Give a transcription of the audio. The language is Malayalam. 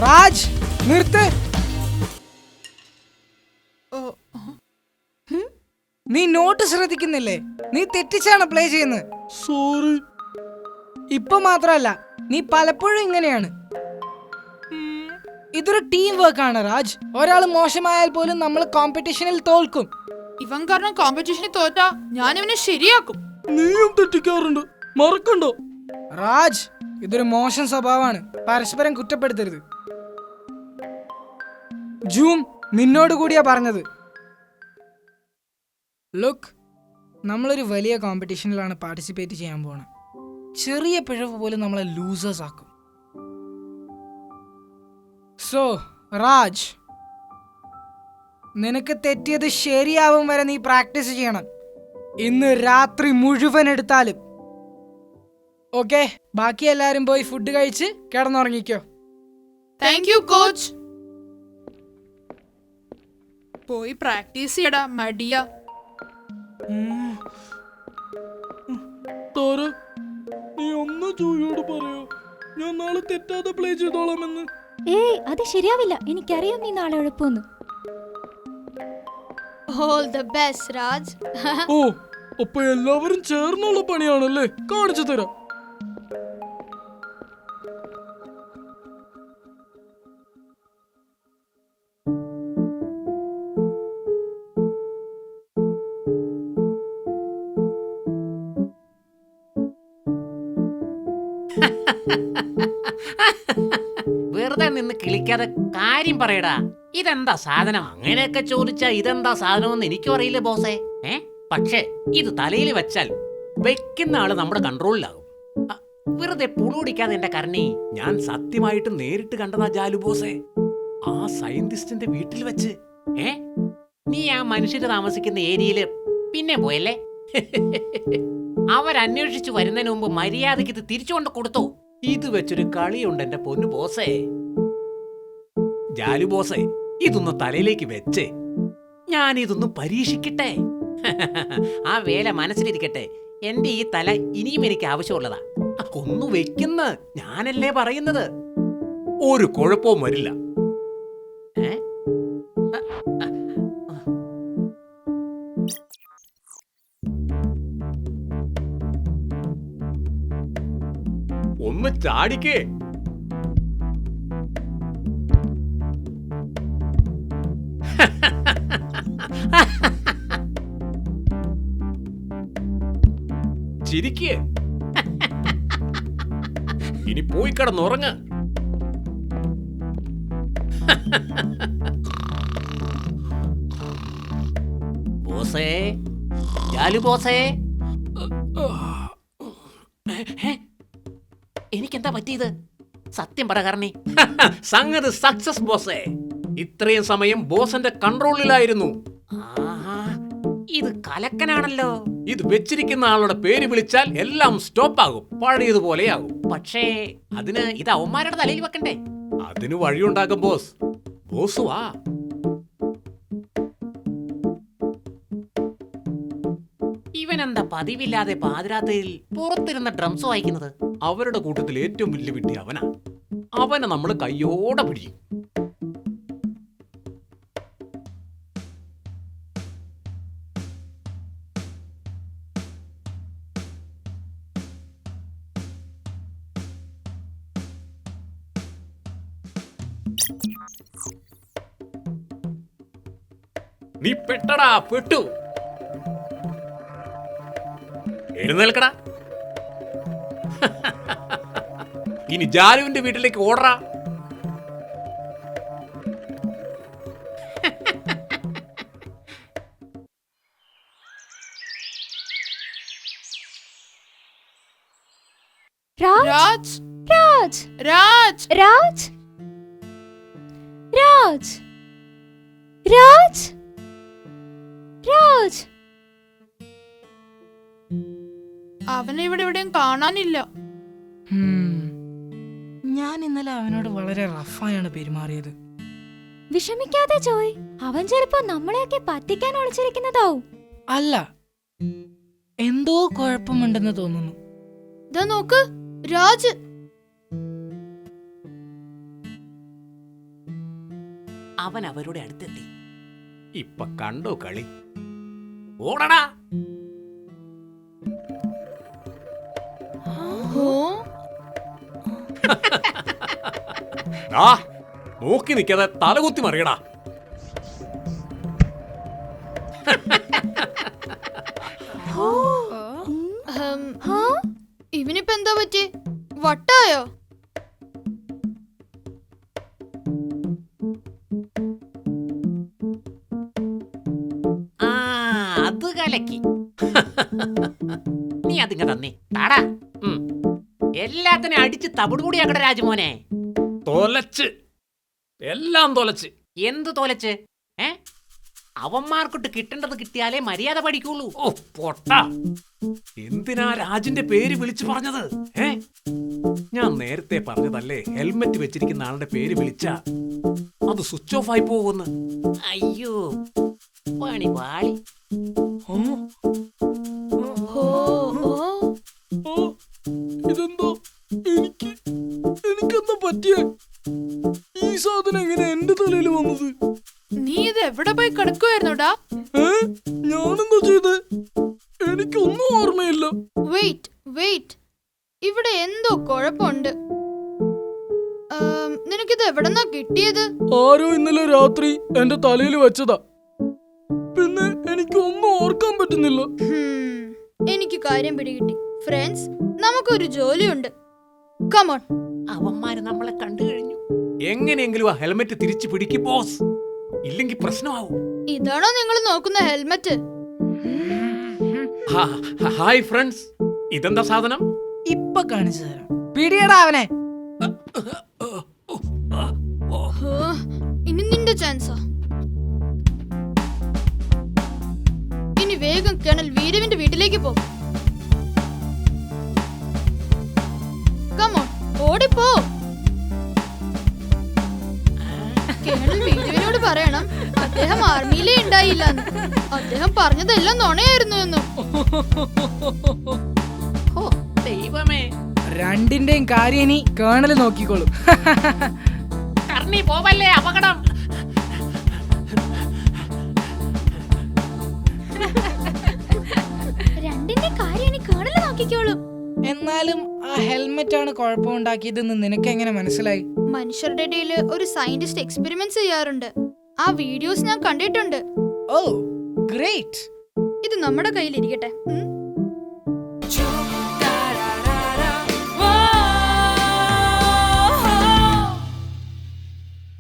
രാജ് നിർത്ത്. നീ നോട്ട് ശ്രദ്ധിക്കുന്നില്ലേ? നീ തെറ്റിച്ചാണ് പ്ലേ ചെയ്യുന്നത്. സോറി. ഇപ്പൊ മാത്രല്ല, നീ പലപ്പോഴും ഇങ്ങനെയാണ്. ഇതൊരു ടീം വർക്ക് ആണ് രാജ്. ഒരാൾ മോശമായാൽ പോലും നമ്മൾ കോമ്പറ്റീഷനിൽ തോൽക്കും. ഇവൻ കാരണം കോമ്പറ്റീഷനിൽ തോറ്റാ ഞാൻ ഇവനെ ശരിയാക്കും. നീയും തെറ്റിക്കാറുണ്ട്, മറക്കണ്ടോ? രാജ്, ഇതൊരു മോശം സ്വഭാവമാണ്. പരസ്പരം കുറ്റപ്പെടുത്തരുത്. ജൂം നിന്നോട് കൂടിയാ പറഞ്ഞത്. ലുക്ക്, നമ്മളൊരു വലിയ കോമ്പറ്റീഷനിലാണ് പാർട്ടിസിപ്പേറ്റ് ചെയ്യാൻ പോണത്. ചെറിയ പിഴവ് പോലും നമ്മളെ ലൂസേഴ്സ് ആക്കും. സോ രാജ്, നിനക്ക് തെറ്റിയത് ശരിയാവും വരെ നീ പ്രാക്ടീസ് ചെയ്യണം. ഇന്ന് രാത്രി മുഴുവൻ എടുത്താലും. ഓക്കെ, ബാക്കി എല്ലാരും പോയി ഫുഡ് കഴിച്ച് കിടന്നുറങ്ങിക്കോ. Thank you coach. പോയി പ്രാക്ടീസ് ചെയ്യടാ മടിയ. താര, നീ ഒന്ന് ജോയിയോട് പറയോ, ഞാൻ നാളെ തെറ്റാതെ പ്ലേ ചെയ്തോളാമെന്ന്. ഏയ്, അത് ശരിയാവില്ല. എനിക്കറിയാം നീ നാളെ ഉഴപ്പൊന്ന്. All the best, Raj. ഓ, അപ്പൊ എല്ലാവരും ചേർന്നുള്ള പണിയാണല്ലേ? കാണിച്ചു തരാം. വെറുതെ നിന്ന് കിളിക്കാതെ കാര്യം പറയടാ. ഇതെന്താ സാധനം? അങ്ങനെയൊക്കെ ചോദിച്ചാ ഇതെന്താ സാധനമെന്ന് എനിക്കും അറിയില്ല ബോസേ. പക്ഷേ ഇത് തലയിൽ വെച്ചാൽ വെക്കുന്ന ആള് നമ്മുടെ കൺട്രോളിലാകും. വെറുതെ പുളുപിടിക്കാതെ എന്റെ കർണി. ഞാൻ സത്യമായിട്ട് നേരിട്ട് കണ്ടതാ ജാലു ബോസേ, ആ സയന്റിസ്റ്റിന്റെ വീട്ടിൽ വെച്ച്. നീ ആ മനുഷ്യര് താമസിക്കുന്ന ഏരിയയില് പിന്നെ പോയല്ലേ? അവരന്വേഷിച്ചു വരുന്നതിന് മുമ്പ് മര്യാദയ്ക്ക് ഇത് തിരിച്ചുകൊണ്ട് കൊടുത്തു. ഇത് വെച്ചൊരു കളിയുണ്ട് എന്റെ പൊന്നു ബോസേ. ജാലു ബോസേ, ഇതൊന്ന് തലയിലേക്ക് വെച്ചേ, ഞാൻ ഇതൊന്ന് പരീക്ഷിക്കട്ടെ. ആ വേല മനസ്സിലിരിക്കട്ടെ. എന്റെ ഈ തല ഇനിയും എനിക്ക് ആവശ്യമുള്ളതാ. ഒന്ന് വെക്കുന്ന ഞാനല്ലേ പറയുന്നത്. ഒരു കുഴപ്പവും വരില്ല. ഒന്ന് ചാടിക്കേ. ചിരിക്കേ. ഇനി പോയി കിടന്നുറങ്ങ. ബോസേ, ജാലു ബോസേ, എനിക്കെന്താ പറ്റിയത്? സത്യം പറ കർണി. സംഗതി സക്സസ് ബോസേ. ഇത്രയും സമയം ബോസന്റെ കൺട്രോളിലായിരുന്നു. ഇത് കലക്കനാണല്ലോ. ഇത് വെച്ചിരിക്കുന്ന ആളുടെ പേര് വിളിച്ചാൽ എല്ലാം സ്റ്റോപ്പ് ആകും, പഴയതുപോലെയാകും. പക്ഷേ അതിന് ഇത് അവന്മാരുടെ തലയിൽ വെക്കണ്ടേ? അതിന് വഴിയുണ്ടാക്കും ബോസ്. ബോസ് വാ. ഇവനെന്താ പതിവില്ലാതെ പാതിരാത്രിയിൽ പുറത്തിരുന്ന ഡ്രംസ് വായിക്കുന്നത്? അവരുടെ കൂട്ടത്തിൽ ഏറ്റവും വലിയ വിട്ടി അവനാ. അവനെ നമ്മൾ കയ്യോടെ പിടിക്കും. നീ പെട്ടടാ, പെട്ടു. എഴുന്നേൽക്കടാ. ഇനി ജാലുവിന്റെ വീട്ടിലേക്ക് ഓടറാ. രാജ്, രാജ് രാജ്, രാജ് രാജ്, രാജ്, രാജ്, രാജ്. അവനെ ഇവിടെ എവിടെയും കാണാനില്ല. ഞാൻ ഇന്നലെ അവനോട് വളരെ റഫായാണ് പെരുമാറിയത്. വിഷമിക്കാതെ ജോയ്, അവൻ ചിലപ്പോ നമ്മളെയൊക്കെ പറ്റിക്കാൻ ഒളിച്ചിരിക്കുന്നതാവും. അല്ല, എന്തോ കുഴപ്പമുണ്ടെന്ന് തോന്നുന്നു. ദാ നോക്ക്, രാജ്. അവൻ അവരുടെ അടുത്തെത്തി. ഇപ്പൊ കണ്ടോ കളി? ഓടടാ. നോക്കി നിൽക്കാതെ തലകുത്തി മറിയടാ. ഇവനിപ്പോ എന്താ പറ്റി? വട്ടായോ? ആ, അത് കലക്കി. നീ അതിങ്ങ തന്നെ താടാ. എല്ലാത്തിനും അടിച്ച് തവിടുകൂടിയാക്കട രാജമോനെ. തൊലച്ച് എല്ലാം തൊലച്ച്. എന്ത് തോലച്ച്? അവന്മാർക്കൊട്ട് കിട്ടേണ്ടത് കിട്ടിയാലേ മര്യാദ പഠിക്കുള്ളൂ. ഓ പൊട്ടാ, എന്തിനാ രാജിന്റെ പേര് വിളിച്ചു പറഞ്ഞത്? ഞാൻ നേരത്തെ പറഞ്ഞതല്ലേ, ഹെൽമെറ്റ് വെച്ചിരിക്കുന്ന ആളുടെ പേര് വിളിച്ച അത് സ്വിച്ച് ഓഫ് ആയി പോകുന്നു. അയ്യോ പണി പാളി. ഇതെന്തോ എനിക്കെന്താ പറ്റിയ? ഈ സാധനം എങ്ങനെ എന്റെ തലയിൽ വന്നത്? നീ ഇത് എവിടെ പോയി കിടക്കുവായിരുന്നുടാ? ഞാനെന്താ ചെയ്ത്? എനിക്കൊന്നും ഓർമ്മയില്ല. വെയിറ്റ് വെയിറ്റ്, ഇവിടെ എന്തോ കുഴപ്പമുണ്ട്. നിനക്കിത് എവിടെന്നാ കിട്ടിയത്? ആരോ ഇന്നലെ രാത്രി എന്റെ തലയിൽ വെച്ചതാ. പിന്നെ എനിക്കൊന്നും ഓർക്കാൻ പറ്റുന്നില്ല. എനിക്ക് കാര്യം പിടികിട്ടി. ഫ്രണ്ട്സ്, നമുക്കൊരു ജോലിയുണ്ട്. കമോൺ. അവന്മാര് നമ്മളെ കണ്ടു കഴിഞ്ഞു. എങ്ങനെയെങ്കിലും ആ ഹെൽമെറ്റ് തിരിച്ചു പിടിക്കും ബോസ്, ഇല്ലെങ്കിൽ പ്രശ്നമാവും. ഇതാണോ നിങ്ങൾ നോക്കുന്ന ഹെൽമെറ്റ്? ഹായ് ഫ്രണ്ട്സ്, ഇതെന്താ സാധനം? ഇപ്പൊ കാണിച്ചു തരാം. പിടിയടാ അവനെ. ഇനി നിന്റെ ചാൻസാ. ഇനി വേഗം കേണൽ വീരവിന്റെ വീട്ടിലേക്ക് പോ. കമോൺ, ഓടിപ്പോ. കേണൽ വീരവിനോട് പറയണം അദ്ദേഹം ആർമിയിലേ ഉണ്ടായില്ലെന്ന്. അദ്ദേഹം പറഞ്ഞതെല്ലാം നുണയായിരുന്നു എന്ന്. ഓ ദൈവമേ, രണ്ടിന്റെയും കാര്യം ഇനി കേണല് നോക്കിക്കോളും. കർണി പോവല്ലേ, അപകടം. രണ്ടിന്റെ കാര്യം ഇനി കേണൽ നോക്കിക്കോളും. എന്നാലും ആ ഹെൽമെറ്റ് ആണ് കുഴപ്പമുണ്ടാക്കിയതെന്ന് നിനക്ക് എങ്ങനെ മനസ്സിലായി? മനുഷ്യരുടെ ഇടയിൽ ഒരു സയന്റിസ്റ്റ് എക്സ്പെരിമെന്റ് ചെയ്യാറുണ്ട്. ആ വീഡിയോസ് ഞാൻ കണ്ടിട്ടുണ്ട്. ഓ ഗ്രേറ്റ്. ഇത് നമ്മുടെ കയ്യിൽ ഇരിക്കട്ടെ.